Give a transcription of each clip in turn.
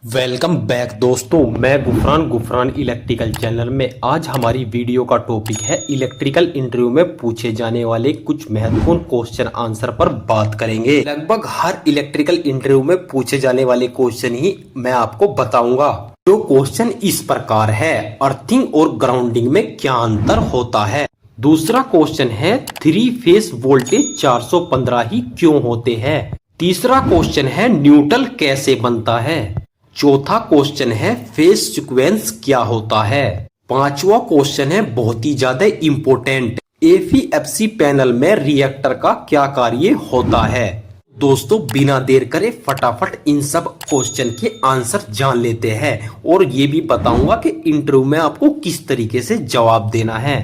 Welcome back दोस्तों, मैं Gufran electrical channel में आज हमारी वीडियो का टॉपिक है इलेक्ट्रिकल इंटरव्यू में पूछे जाने वाले कुछ महत्वपूर्ण क्वेश्चन आंसर पर बात करेंगे। लगभग हर इलेक्ट्रिकल इंटरव्यू में पूछे जाने वाले क्वेश्चन ही मैं आपको बताऊंगा। जो क्वेश्चन इस प्रकार है, अर्थिंग और ग्राउंडिंग में क्या अंतर होता है। दूसरा क्वेश्चन है, 3 फेज वोल्टेज 415 ही क्यों होते हैं। तीसरा क्वेश्चन है, न्यूट्रल कैसे बनता है। चौथा क्वेश्चन है, फेज सीक्वेंस क्या होता है। पांचवा क्वेश्चन है बहुत ही ज्यादा इम्पोर्टेंट, एफईएफसी पैनल में रिएक्टर का क्या कार्य होता है। दोस्तों बिना देर करे फटाफट इन सब क्वेश्चन के आंसर जान लेते हैं और ये भी बताऊंगा कि इंटरव्यू में आपको किस तरीके से जवाब देना है।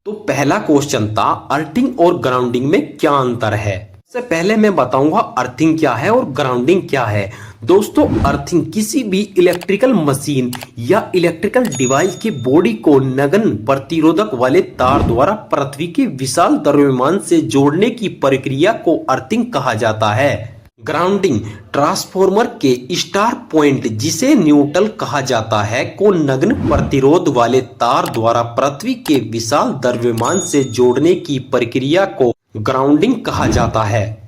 तो पहला क्वेश्चन था, अर्थिंग और ग्राउंडिंग में क्या अंतर है। सबसे पहले मैं बताऊंगा अर्थिंग क्या है और ग्राउंडिंग क्या है। दोस्तों अर्थिंग किसी भी इलेक्ट्रिकल मशीन या इलेक्ट्रिकल डिवाइस की बॉडी को नगण्य प्रतिरोधक वाले तार द्वारा पृथ्वी के विशाल द्रव्यमान से जोड़ने की प्रक्रिया को अर्थिंग कहा जाता है। ग्राउंडिंग ट्रांसफॉर्मर के स्टार पॉइंट जिसे न्यूट्रल कहा जाता है को नगण्य प्रतिरोध वाले तार द्वारा पृथ्वी के विशाल द्रव्यमान से जोड़ने की प्रक्रिया को ग्राउंडिंग कहा जाता है।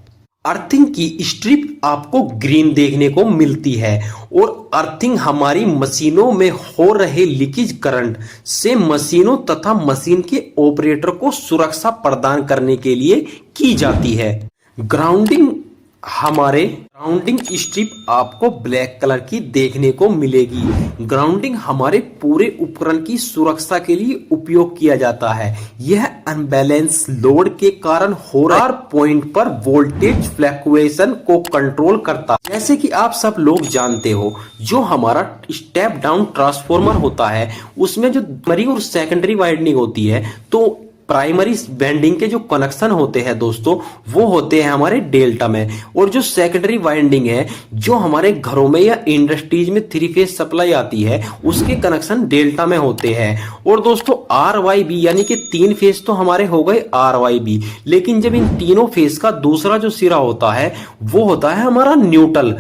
अर्थिंग की स्ट्रिप आपको ग्रीन देखने को मिलती है और अर्थिंग हमारी मशीनों में हो रहे लीकेज करंट से मशीनों तथा मशीन के ऑपरेटर को सुरक्षा प्रदान करने के लिए की जाती है। ग्राउंडिंग स्ट्रिप आपको ब्लैक कलर की देखने को मिलेगी। ग्राउंडिंग हमारे पूरे उपकरण की सुरक्षा के लिए उपयोग किया जाता है। यह अनबैलेंस लोड के कारण हो रहे पॉइंट पर वोल्टेज फ्लक्चुएशन को कंट्रोल करता है। जैसे कि आप सब लोग जानते हो, जो हमारा स्टेप डाउन ट्रांसफॉर्मर होता है उसमें जो प्राइमरी और सेकेंडरी वाइंडिंग होती है, तो प्राइमरी वाइंडिंग के जो कनेक्शन होते हैं दोस्तों वो होते हैं हमारे डेल्टा में, और जो सेकेंडरी वाइंडिंग है जो हमारे घरों में या इंडस्ट्रीज में 3 फेज सप्लाई आती है उसके कनेक्शन डेल्टा में होते हैं। और दोस्तों RYB यानी कि 3 फेज तो हमारे हो गए RYB, लेकिन जब इन तीनों फेज का दूसरा जो सिरा होता है वो होता है हमारा न्यूट्रल।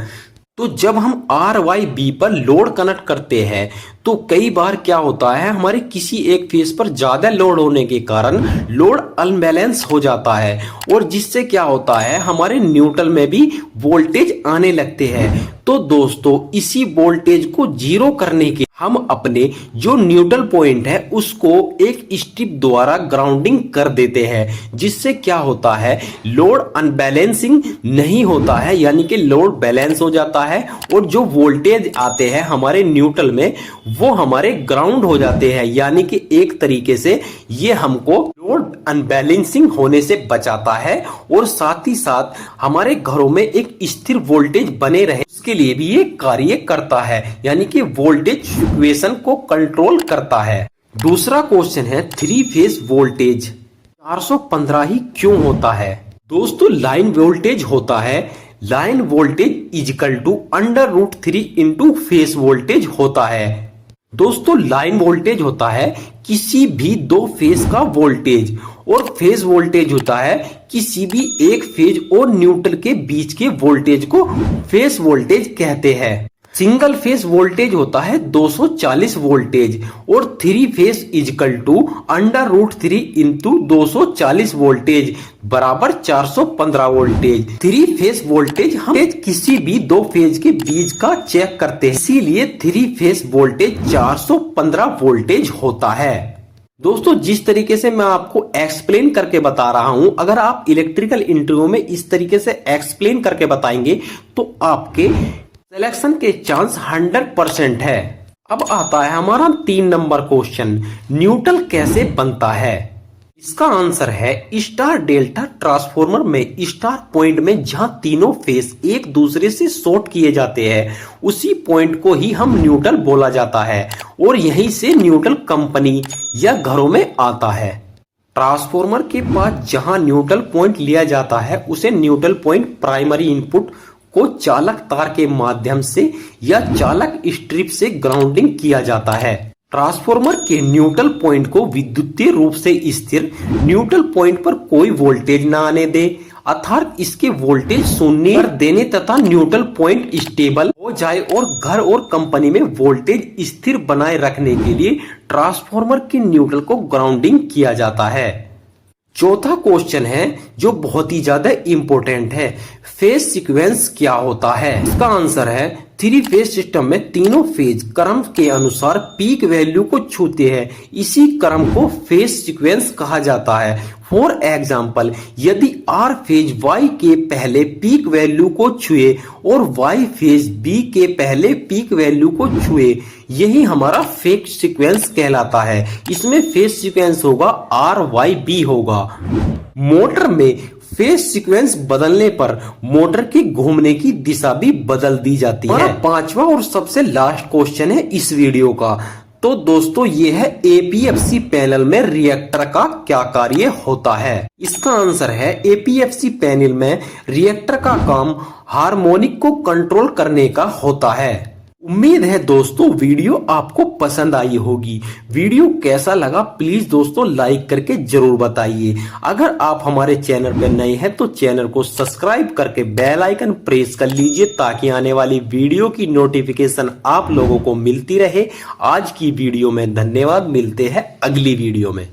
तो जब हम RYB पर लोड कनेक्ट करते हैं तो कई बार क्या होता है, हमारे किसी एक फेज पर ज्यादा लोड होने के कारण लोड अनबैलेंस हो जाता है और जिससे क्या होता है हमारे न्यूट्रल में भी वोल्टेज आने लगते हैं। तो दोस्तों इसी वोल्टेज को जीरो करने के हम अपने जो न्यूट्रल पॉइंट है उसको एक स्ट्रिप द्वारा ग्राउंडिंग कर देते हैं, जिससे क्या होता है लोड अनबैलेंसिंग नहीं होता है, यानी कि लोड बैलेंस हो जाता है और जो वोल्टेज आते हैं हमारे न्यूट्रल में वो हमारे ग्राउंड हो जाते हैं। यानी कि एक तरीके से ये हमको लोड अनबैलेंसिंग होने से बचाता है और साथ ही साथ हमारे घरों में एक स्थिर वोल्टेज बने रहे उसके लिए भी ये कार्य करता है, यानी कि वोल्टेज फ्लक्चुएशन को कंट्रोल करता है। दूसरा क्वेश्चन है, 3 फेज वोल्टेज 415 ही क्यों होता है। दोस्तों लाइन वोल्टेज होता है, line voltage is equal to √3 into phase voltage होता है। दोस्तों लाइन वोल्टेज होता है किसी भी 2 फेज का वोल्टेज और फेज वोल्टेज होता है किसी भी एक फेज और न्यूट्रल के बीच के वोल्टेज को फेज वोल्टेज कहते हैं। सिंगल फेज वोल्टेज होता है 240 वोल्टेज और 3 phase is equal to √3 into 240 voltage बराबर 415 वोल्टेज। 3 फेज वोल्टेज हम किसी भी 2 फेज के बीच का चेक करते हैं, इसीलिए 3 फेज वोल्टेज 415 वोल्टेज होता है। दोस्तों जिस तरीके से मैं आपको एक्सप्लेन करके बता रहा हूं, अगर आप इलेक्ट्रिकल इंटरव्यू में इस तरीके से एक्सप्लेन करके बताएंगे तो आपके सिलेक्शन के चांस 100% है। अब आता है हमारा 3 नंबर क्वेश्चन, न्यूट्रल कैसे बनता है। इसका आंसर है, स्टार डेल्टा ट्रांसफॉर्मर में स्टार पॉइंट में जहां तीनों फेस एक दूसरे से शॉर्ट किए जाते हैं उसी पॉइंट को ही हम न्यूट्रल बोला जाता है और यहीं से न्यूट्रल कंपनी या घरों में आता है। ट्रांसफॉर्मर के पास जहां न्यूट्रल पॉइंट लिया जाता है उसे न्यूट्रल पॉइंट प्राइमरी इनपुट को चालक तार के माध्यम से या चालक स्ट्रिप से ग्राउंडिंग किया जाता है। ट्रांसफॉर्मर के न्यूट्रल पॉइंट को विद्युतीय रूप से स्थिर न्यूट्रल पॉइंट पर कोई वोल्टेज न आने दे, अर्थात इसके वोल्टेज शून्य कर देने तथा न्यूट्रल पॉइंट स्टेबल हो जाए और घर और कंपनी में वोल्टेज स्थिर बनाए रखने के लिए ट्रांसफार्मर के न्यूट्रल को ग्राउंडिंग किया जाता है। चौथा क्वेश्चन है जो बहुत ही ज्यादा इंपॉर्टेंट है, फेज सीक्वेंस क्या होता है? इसका आंसर है थ्री फेज सिस्टम में तीनों फेज क्रम के अनुसार पीक वैल्यू को छूते हैं, इसी क्रम को फेज सीक्वेंस कहा जाता है। फॉर एग्जाम्पल, यदि आर फेज वाई के पहले पीक वैल्यू को छुए और वाई फेज बी के पहले पीक वैल्यू को छुए, यही हमारा फेज सीक्वेंस कहलाता है। इसमें फेज सीक्वेंस होगा आर वाई बी होगा। मोटर में फेज सीक्वेंस बदलने पर मोटर के घूमने की दिशा भी बदल दी जाती है। पांचवा और सबसे लास्ट क्वेश्चन है इस वीडियो का। तो दोस्तों ये है एपीएफसी पैनल में रिएक्टर का क्या कार्य होता है? इसका आंसर है एपीएफसी पैनल में रिएक्टर का काम हार्मोनिक को कंट्रोल करने का होता है। उम्मीद है दोस्तों वीडियो आपको पसंद आई होगी। वीडियो कैसा लगा प्लीज दोस्तों लाइक करके जरूर बताइए। अगर आप हमारे चैनल पर नए हैं तो चैनल को सब्सक्राइब करके बेल आइकन प्रेस कर लीजिए ताकि आने वाली वीडियो की नोटिफिकेशन आप लोगों को मिलती रहे। आज की वीडियो में धन्यवाद, मिलते हैं अगली वीडियो में।